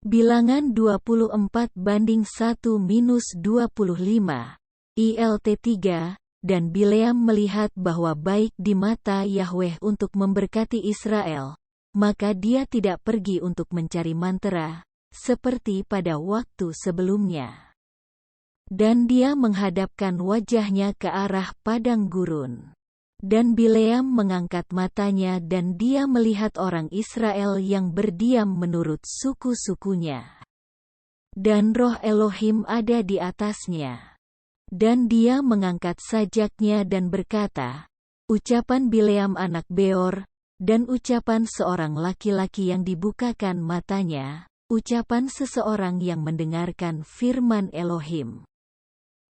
Bilangan 24:1-25, ILT 3, dan Bileam melihat bahwa baik di mata Yahweh untuk memberkati Israel, maka dia tidak pergi untuk mencari mantera, seperti pada waktu sebelumnya. Dan dia menghadapkan wajahnya ke arah padang gurun. Dan Bileam mengangkat matanya dan dia melihat orang Israel yang berdiam menurut suku-sukunya. Dan roh Elohim ada di atasnya. Dan dia mengangkat sajaknya dan berkata, ucapan Bileam anak Beor, dan ucapan seorang laki-laki yang dibukakan matanya, ucapan seseorang yang mendengarkan firman Elohim.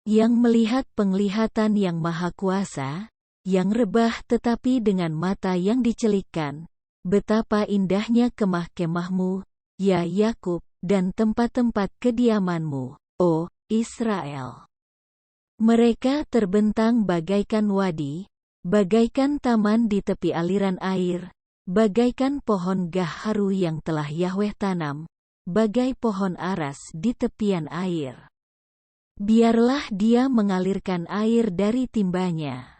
Yang melihat penglihatan yang maha kuasa, yang rebah tetapi dengan mata yang dicelikkan, betapa indahnya kemah-kemahmu, ya Yakub, dan tempat-tempat kediamanmu, oh Israel. Mereka terbentang bagaikan wadi, bagaikan taman di tepi aliran air, bagaikan pohon gaharu yang telah Yahweh tanam, bagai pohon aras di tepian air. Biarlah dia mengalirkan air dari timbanya,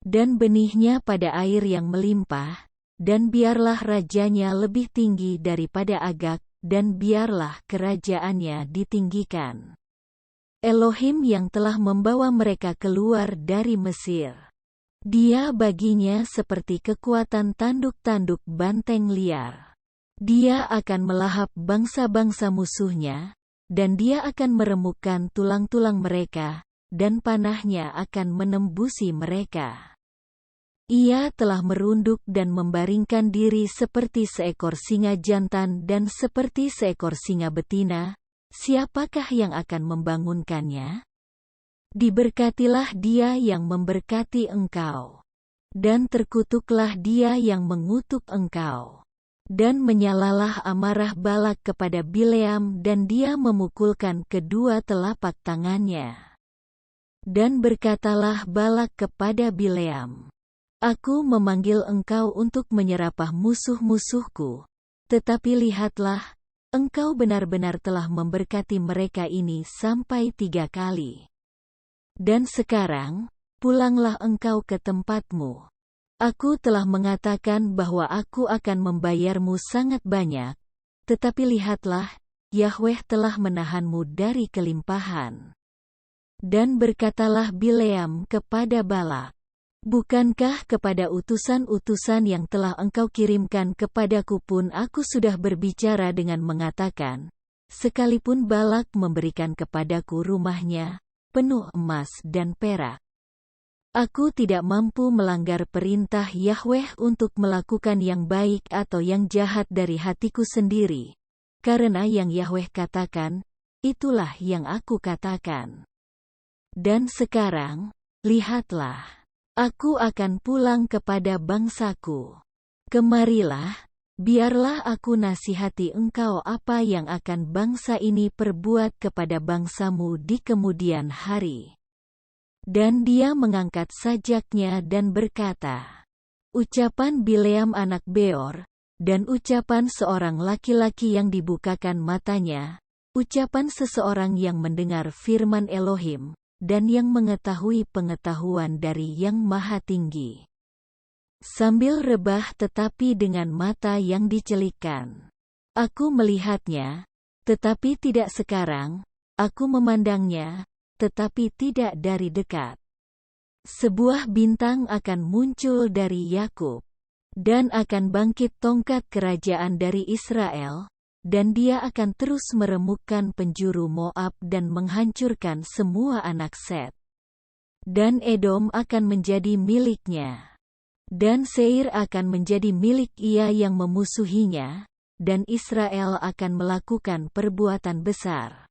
dan benihnya pada air yang melimpah, dan biarlah rajanya lebih tinggi daripada Agag, dan biarlah kerajaannya ditinggikan. Elohim yang telah membawa mereka keluar dari Mesir. Dia baginya seperti kekuatan tanduk-tanduk banteng liar. Dia akan melahap bangsa-bangsa musuhnya, dan dia akan meremukkan tulang-tulang mereka, dan panahnya akan menembusi mereka. Ia telah merunduk dan membaringkan diri seperti seekor singa jantan dan seperti seekor singa betina. Siapakah yang akan membangunkannya? Diberkatilah dia yang memberkati engkau, dan terkutuklah dia yang mengutuk engkau. Dan menyalalah amarah Balak kepada Bileam dan dia memukulkan kedua telapak tangannya. Dan berkatalah Balak kepada Bileam, aku memanggil engkau untuk menyerapah musuh-musuhku, tetapi lihatlah, engkau benar-benar telah memberkati mereka ini sampai 3 kali. Dan sekarang, pulanglah engkau ke tempatmu. Aku telah mengatakan bahwa aku akan membayarmu sangat banyak, tetapi lihatlah, Yahweh telah menahanmu dari kelimpahan. Dan berkatalah Bileam kepada Balak, bukankah kepada utusan-utusan yang telah engkau kirimkan kepadaku pun aku sudah berbicara dengan mengatakan, sekalipun Balak memberikan kepadaku rumahnya, penuh emas dan perak, aku tidak mampu melanggar perintah Yahweh untuk melakukan yang baik atau yang jahat dari hatiku sendiri, karena yang Yahweh katakan, itulah yang aku katakan. Dan sekarang, lihatlah, aku akan pulang kepada bangsaku. Kemarilah, biarlah aku nasihati engkau apa yang akan bangsa ini perbuat kepada bangsamu di kemudian hari. Dan dia mengangkat sajaknya dan berkata, ucapan Bileam anak Beor, dan ucapan seorang laki-laki yang dibukakan matanya, ucapan seseorang yang mendengar firman Elohim, dan yang mengetahui pengetahuan dari Yang Maha Tinggi. Sambil rebah tetapi dengan mata yang dicelikkan. Aku melihatnya, tetapi tidak sekarang, aku memandangnya, tetapi tidak dari dekat. Sebuah bintang akan muncul dari Yakub, dan akan bangkit tongkat kerajaan dari Israel, dan dia akan terus meremukkan penjuru Moab dan menghancurkan semua anak Set. Dan Edom akan menjadi miliknya. Dan Seir akan menjadi milik ia yang memusuhinya, dan Israel akan melakukan perbuatan besar.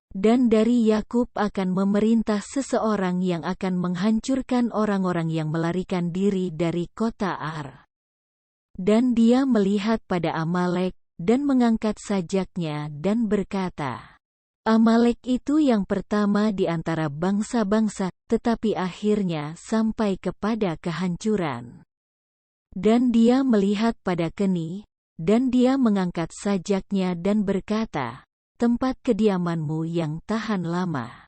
Dan dari Yakub akan memerintah seseorang yang akan menghancurkan orang-orang yang melarikan diri dari kota Ar. Dan dia melihat pada Amalek, dan mengangkat sajaknya dan berkata, Amalek itu yang pertama di antara bangsa-bangsa, tetapi akhirnya sampai kepada kehancuran. Dan dia melihat pada Keni, dan dia mengangkat sajaknya dan berkata, tempat kediamanmu yang tahan lama,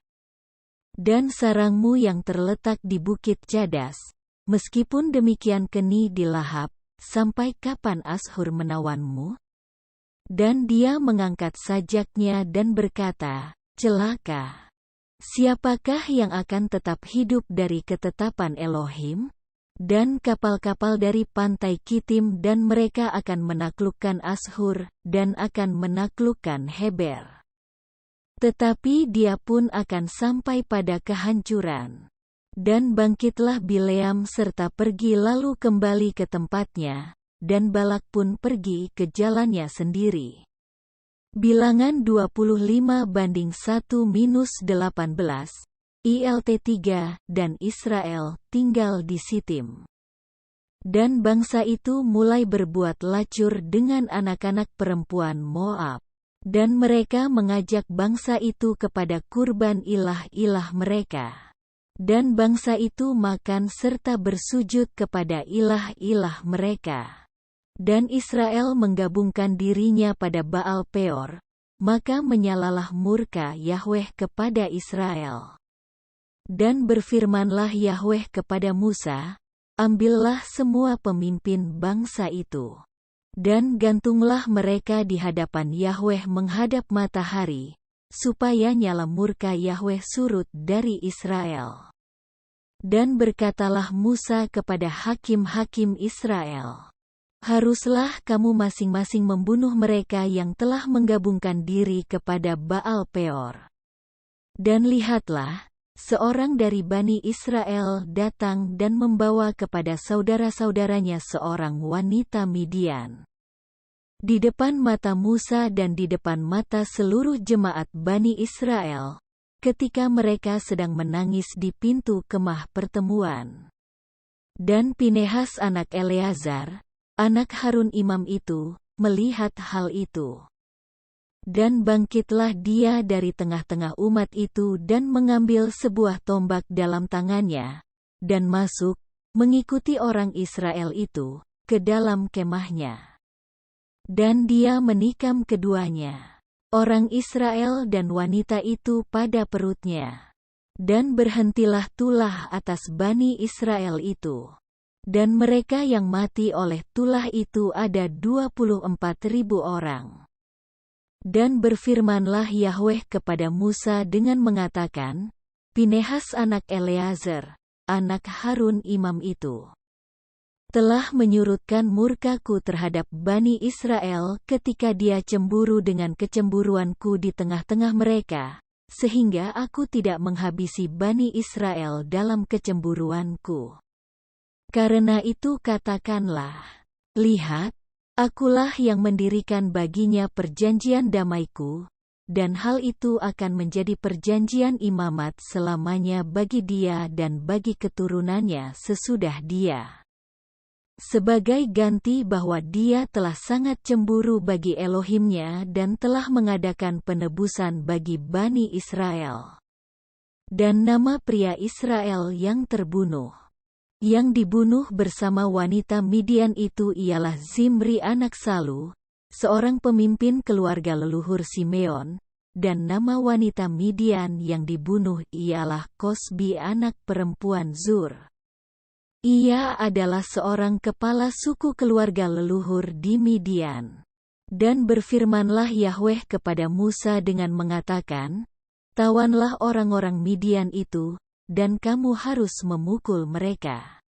dan sarangmu yang terletak di bukit cadas, meskipun demikian keni dilahap, sampai kapan Ashur menawanmu? Dan dia mengangkat sajaknya dan berkata, celaka. Siapakah yang akan tetap hidup dari ketetapan Elohim? Dan kapal-kapal dari pantai Kitim dan mereka akan menaklukkan Ashur, dan akan menaklukkan Heber. Tetapi dia pun akan sampai pada kehancuran. Dan bangkitlah Bileam serta pergi lalu kembali ke tempatnya, dan Balak pun pergi ke jalannya sendiri. Bilangan 25:1-18, ILT3, dan Israel tinggal di Sitim. Dan bangsa itu mulai berbuat lacur dengan anak-anak perempuan Moab. Dan mereka mengajak bangsa itu kepada kurban ilah-ilah mereka. Dan bangsa itu makan serta bersujud kepada ilah-ilah mereka. Dan Israel menggabungkan dirinya pada Baal Peor, maka menyalalah murka Yahweh kepada Israel. Dan berfirmanlah Yahweh kepada Musa, ambillah semua pemimpin bangsa itu, dan gantunglah mereka di hadapan Yahweh menghadap matahari, supaya nyala murka Yahweh surut dari Israel. Dan berkatalah Musa kepada hakim-hakim Israel, haruslah kamu masing-masing membunuh mereka yang telah menggabungkan diri kepada Baal Peor. Dan lihatlah, seorang dari Bani Israel datang dan membawa kepada saudara-saudaranya seorang wanita Midian. Di depan mata Musa dan di depan mata seluruh jemaat Bani Israel, ketika mereka sedang menangis di pintu kemah pertemuan. Dan Pinehas anak Eleazar, anak Harun imam itu, melihat hal itu. Dan bangkitlah dia dari tengah-tengah umat itu dan mengambil sebuah tombak dalam tangannya, dan masuk, mengikuti orang Israel itu, ke dalam kemahnya. Dan dia menikam keduanya, orang Israel dan wanita itu pada perutnya. Dan berhentilah tulah atas Bani Israel itu. Dan mereka yang mati oleh tulah itu ada 24.000 orang. Dan berfirmanlah Yahweh kepada Musa dengan mengatakan, Pinehas anak Eleazar, anak Harun imam itu, telah menyurutkan murkaku terhadap Bani Israel ketika dia cemburu dengan kecemburuanku di tengah-tengah mereka, sehingga aku tidak menghabisi Bani Israel dalam kecemburuanku. Karena itu katakanlah, lihat, akulah yang mendirikan baginya perjanjian damaiku, dan hal itu akan menjadi perjanjian imamat selamanya bagi dia dan bagi keturunannya sesudah dia. Sebagai ganti bahwa dia telah sangat cemburu bagi Elohimnya dan telah mengadakan penebusan bagi Bani Israel. Dan nama pria Israel yang terbunuh, yang dibunuh bersama wanita Midian itu ialah Zimri anak Salu, seorang pemimpin keluarga leluhur Simeon, dan nama wanita Midian yang dibunuh ialah Kosbi anak perempuan Zur. Ia adalah seorang kepala suku keluarga leluhur di Midian. Dan berfirmanlah Yahweh kepada Musa dengan mengatakan, tawanlah orang-orang Midian itu, dan kamu harus memukul mereka.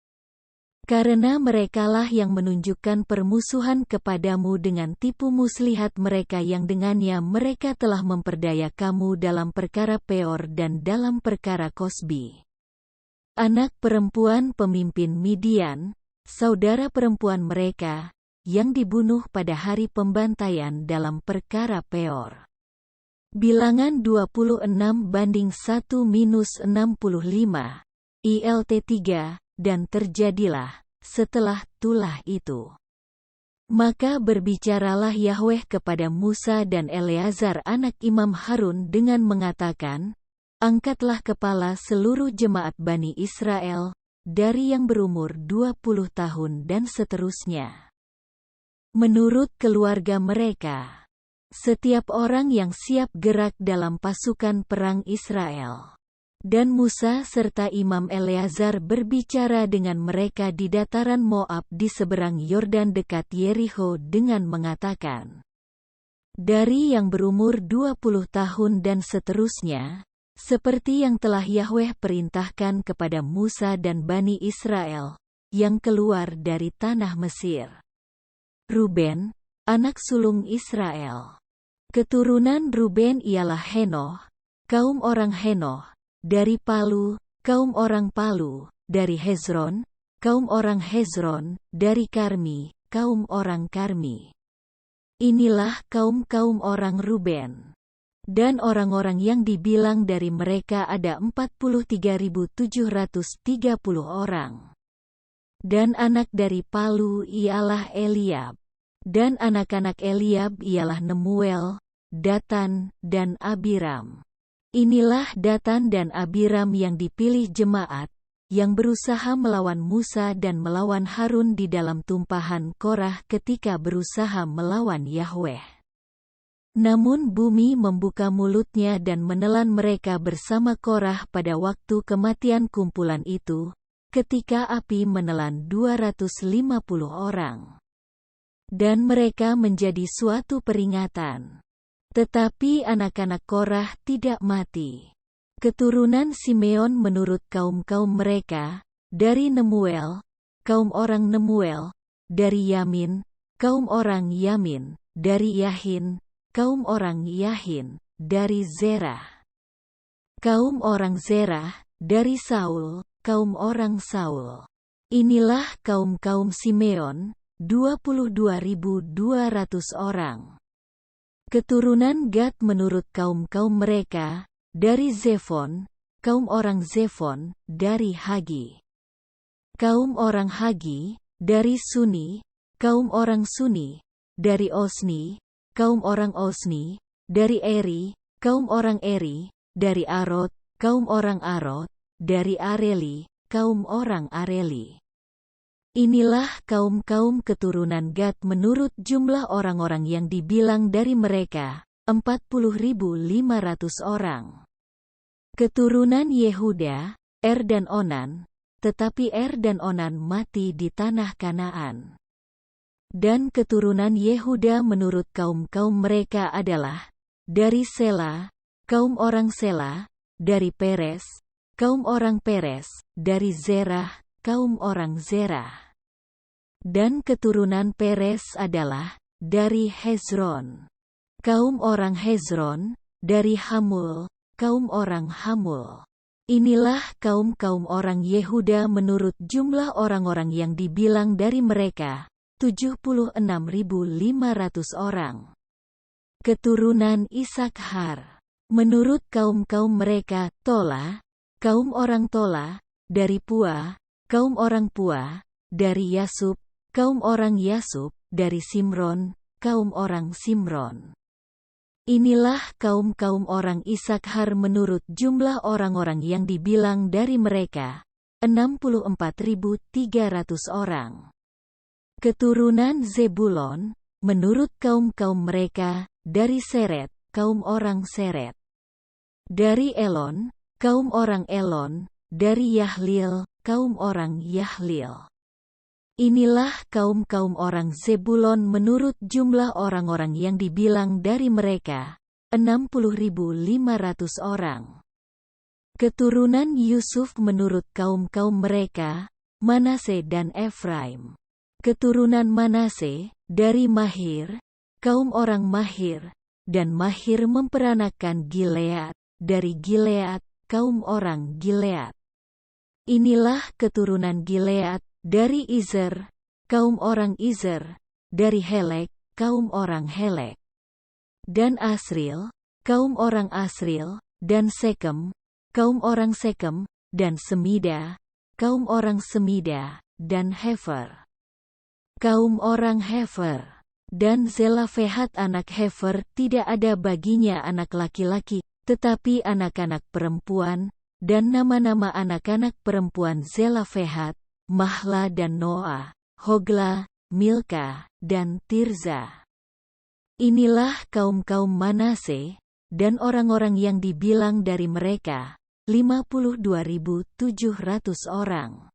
Karena merekalah yang menunjukkan permusuhan kepadamu dengan tipu muslihat mereka yang dengannya mereka telah memperdaya kamu dalam perkara Peor dan dalam perkara Kosbi, anak perempuan pemimpin Midian, saudara perempuan mereka, yang dibunuh pada hari pembantaian dalam perkara Peor. Bilangan 26:1-65, ILT3, dan terjadilah, setelah tulah itu. Maka berbicaralah Yahweh kepada Musa dan Eleazar anak Imam Harun dengan mengatakan, angkatlah kepala seluruh jemaat Bani Israel, dari yang berumur 20 tahun dan seterusnya. menurut keluarga mereka. Setiap orang yang siap gerak dalam pasukan perang Israel. Dan Musa serta Imam Eleazar berbicara dengan mereka di dataran Moab di seberang Yordan dekat Yerikho dengan mengatakan, dari yang berumur 20 tahun dan seterusnya, seperti yang telah Yahweh perintahkan kepada Musa dan Bani Israel, yang keluar dari tanah Mesir. Ruben, anak sulung Israel. Keturunan Ruben ialah Henoh, kaum orang Henoh, dari Palu, kaum orang Palu, dari Hezron, kaum orang Hezron, dari Karmi, kaum orang Karmi. Inilah kaum-kaum orang Ruben. Dan orang-orang yang dibilang dari mereka ada 43.730 orang. Dan anak dari Palu ialah Eliab. Dan anak-anak Eliab ialah Nemuel, Datan, dan Abiram. Inilah Datan dan Abiram yang dipilih jemaat, yang berusaha melawan Musa dan melawan Harun di dalam tumpahan Korah ketika berusaha melawan Yahweh. Namun bumi membuka mulutnya dan menelan mereka bersama Korah pada waktu kematian kumpulan itu, ketika api menelan 250 orang. Dan mereka menjadi suatu peringatan. Tetapi anak-anak Korah tidak mati. Keturunan Simeon menurut kaum-kaum mereka, dari Nemuel, kaum orang Nemuel, dari Yamin, kaum orang Yamin, dari Yahin, kaum orang Yahin, dari Zerah. Kaum orang Zerah, dari Saul, kaum orang Saul. Inilah kaum-kaum Simeon, 22.200 orang. Keturunan Gad menurut kaum-kaum mereka, dari Zefon, kaum orang Zefon, dari Hagi. Kaum orang Hagi, dari Suni, kaum orang Suni, dari Osni, kaum orang Osni, dari Eri, kaum orang Eri, dari Arod, kaum orang Arod, dari Areli, kaum orang Areli. Inilah kaum-kaum keturunan Gad menurut jumlah orang-orang yang dibilang dari mereka, 40.500 orang. Keturunan Yehuda, Er dan Onan, tetapi Er dan Onan mati di tanah Kanaan. Dan keturunan Yehuda menurut kaum-kaum mereka adalah, dari Sela, kaum orang Sela, dari Peres, kaum orang Peres, dari Zerah, kaum orang Zerah. Dan keturunan Peres adalah, dari Hezron. Kaum orang Hezron, dari Hamul, kaum orang Hamul. Inilah kaum-kaum orang Yehuda menurut jumlah orang-orang yang dibilang dari mereka, 76.500 orang. Keturunan Isakhar. Menurut kaum-kaum mereka, Tola, kaum orang Tola, dari Pua, kaum orang Pua, dari Yasub, kaum orang Yasub, dari Simron, kaum orang Simron. Inilah kaum-kaum orang Isakhar menurut jumlah orang-orang yang dibilang dari mereka, 64.300 orang. Keturunan Zebulon, menurut kaum-kaum mereka, dari Seret, kaum orang Seret. Dari Elon, kaum orang Elon, dari Yahlil, kaum orang Yahlil. Inilah kaum-kaum orang Zebulon menurut jumlah orang-orang yang dibilang dari mereka, 60.500 orang. Keturunan Yusuf menurut kaum-kaum mereka, Manase dan Efraim. Keturunan Manase, dari Mahir, kaum orang Mahir, dan Mahir memperanakan Gilead, dari Gilead, kaum orang Gilead. Inilah keturunan Gilead, dari Izer, kaum orang Izer, dari Helek, kaum orang Helek. Dan Asril, kaum orang Asril, dan Sekem, kaum orang Sekem, dan Semida, kaum orang Semida, dan Hefer. Kaum orang Hefer. Dan Zelafehat anak Hefer tidak ada baginya anak laki-laki, tetapi anak-anak perempuan, dan nama-nama anak-anak perempuan Zelafehat, Mahla dan Noah, Hogla, Milka, dan Tirza. Inilah kaum-kaum Manase, dan orang-orang yang dibilang dari mereka, 52.700 orang.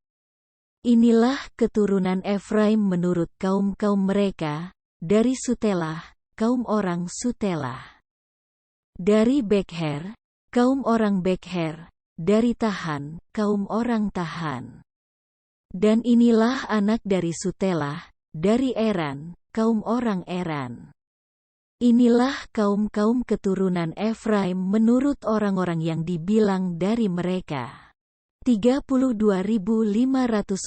Inilah keturunan Efraim menurut kaum-kaum mereka, dari Sutelah, kaum orang Sutelah. Dari Bekher, kaum orang Bekher, dari Tahan, kaum orang Tahan. Dan inilah anak dari Sutelah, dari Eran, kaum orang Eran. Inilah kaum-kaum keturunan Efraim menurut orang-orang yang dibilang dari mereka. 32.500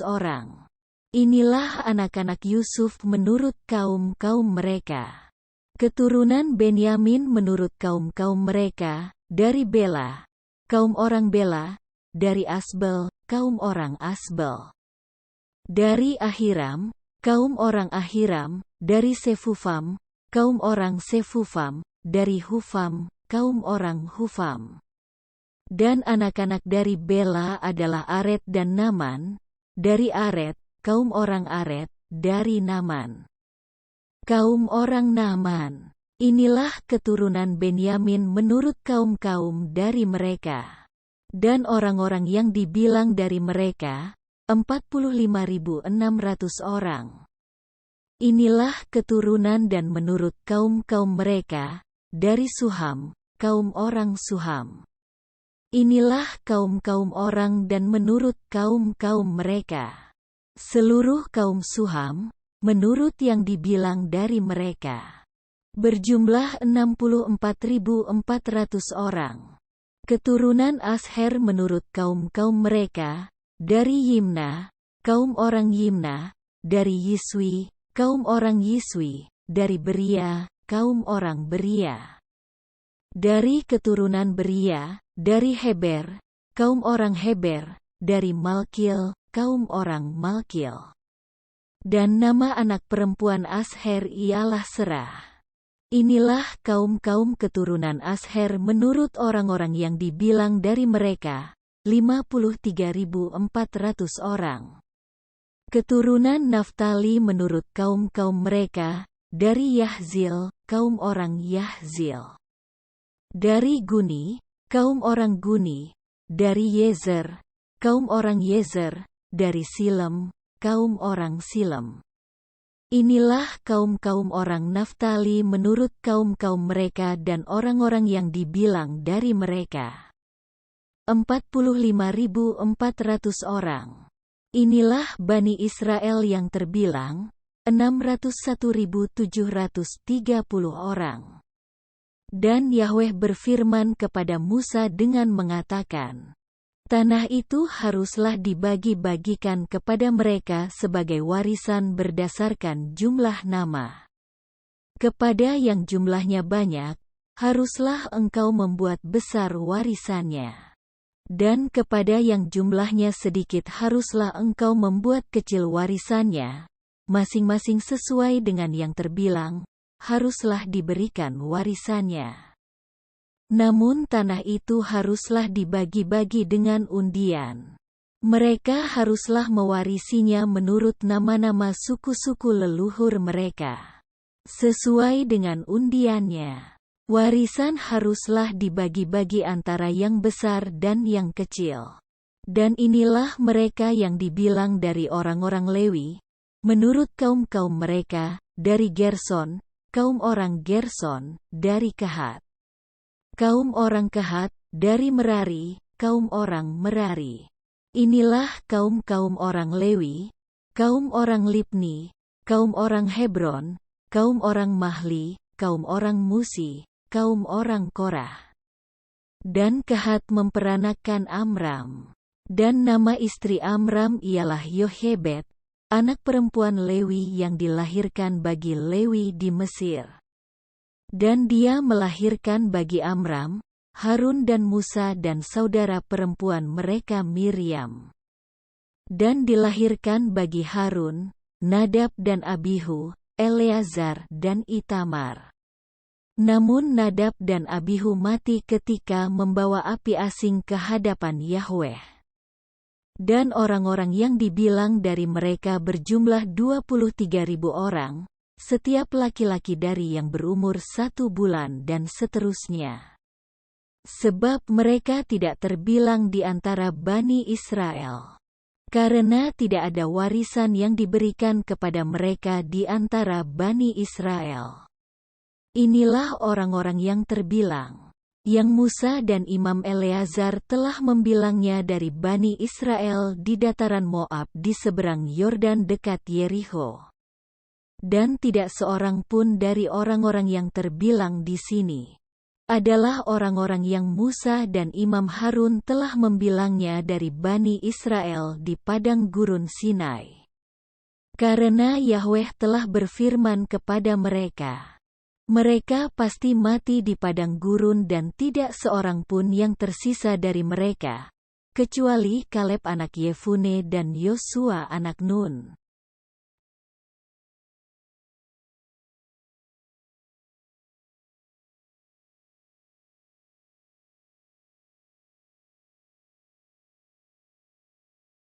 orang. Inilah anak-anak Yusuf menurut kaum-kaum mereka. Keturunan Benyamin menurut kaum-kaum mereka, dari Bela, kaum orang Bela, dari Asbel, kaum orang Asbel. Dari Ahiram, kaum orang Ahiram, dari Sefufam, kaum orang Sefufam, dari Hufam, kaum orang Hufam. Dan anak-anak dari Bela adalah Aret dan Naman, dari Aret, kaum orang Aret, dari Naman. Kaum orang Naman. Inilah keturunan Benyamin menurut kaum-kaum dari mereka. Dan orang-orang yang dibilang dari mereka, 45.600 orang. Inilah keturunan dan menurut kaum-kaum mereka, dari Suham, kaum orang Suham. Inilah kaum-kaum orang dan menurut kaum-kaum mereka. Seluruh kaum Suham, menurut yang dibilang dari mereka, berjumlah 64.400 orang. Keturunan Asher menurut kaum-kaum mereka, dari Yimna, kaum orang Yimna, dari Yiswi, kaum orang Yiswi, dari Beria, kaum orang Beria. Dari keturunan Beria, dari Heber, kaum orang Heber, dari Malkil, kaum orang Malkil. Dan nama anak perempuan Asher ialah Serah. Inilah kaum-kaum keturunan Asher menurut orang-orang yang dibilang dari mereka, 53.400 orang. Keturunan Naftali menurut kaum-kaum mereka, dari Yahzil, kaum orang Yahzil. Dari Guni, kaum orang Guni, dari Yezer, kaum orang Yezer, dari Silem, kaum orang Silem. Inilah kaum-kaum orang Naftali menurut kaum-kaum mereka dan orang-orang yang dibilang dari mereka, 45.400 orang. Inilah Bani Israel yang terbilang, 601.730 orang. Dan Yahweh berfirman kepada Musa dengan mengatakan, tanah itu haruslah dibagi-bagikan kepada mereka sebagai warisan berdasarkan jumlah nama. Kepada yang jumlahnya banyak, haruslah engkau membuat besar warisannya. Dan kepada yang jumlahnya sedikit haruslah engkau membuat kecil warisannya, masing-masing sesuai dengan yang terbilang, haruslah diberikan warisannya. Namun tanah itu haruslah dibagi-bagi dengan undian. Mereka haruslah mewarisinya menurut nama-nama suku-suku leluhur mereka, sesuai dengan undiannya. Warisan haruslah dibagi-bagi antara yang besar dan yang kecil. Dan inilah mereka yang dibilang dari orang-orang Lewi, menurut kaum-kaum mereka, dari Gerson, kaum orang Gerson, dari Kehat. Kaum orang Kehat, dari Merari, kaum orang Merari. Inilah kaum-kaum orang Lewi, kaum orang Libni, kaum orang Hebron, kaum orang Mahli, kaum orang Musi, kaum orang Korah. Dan Kehat memperanakkan Amram. Dan nama istri Amram ialah Yohebed, anak perempuan Lewi yang dilahirkan bagi Lewi di Mesir. Dan dia melahirkan bagi Amram, Harun dan Musa dan saudara perempuan mereka Miriam. Dan dilahirkan bagi Harun, Nadab dan Abihu, Eleazar dan Itamar. Namun Nadab dan Abihu mati ketika membawa api asing ke hadapan Yahweh. Dan orang-orang yang dibilang dari mereka berjumlah 23.000 orang, setiap laki-laki dari yang berumur 1 bulan dan seterusnya. Sebab mereka tidak terbilang di antara Bani Israel. Karena tidak ada warisan yang diberikan kepada mereka di antara Bani Israel. Inilah orang-orang yang terbilang, yang Musa dan Imam Eleazar telah membilangnya dari Bani Israel di dataran Moab di seberang Yordan dekat Yerikho. Dan tidak seorang pun dari orang-orang yang terbilang di sini adalah orang-orang yang Musa dan Imam Harun telah membilangnya dari Bani Israel di padang gurun Sinai. Karena Yahweh telah berfirman kepada mereka, mereka pasti mati di padang gurun dan tidak seorang pun yang tersisa dari mereka, kecuali Kaleb anak Yefune dan Yosua anak Nun.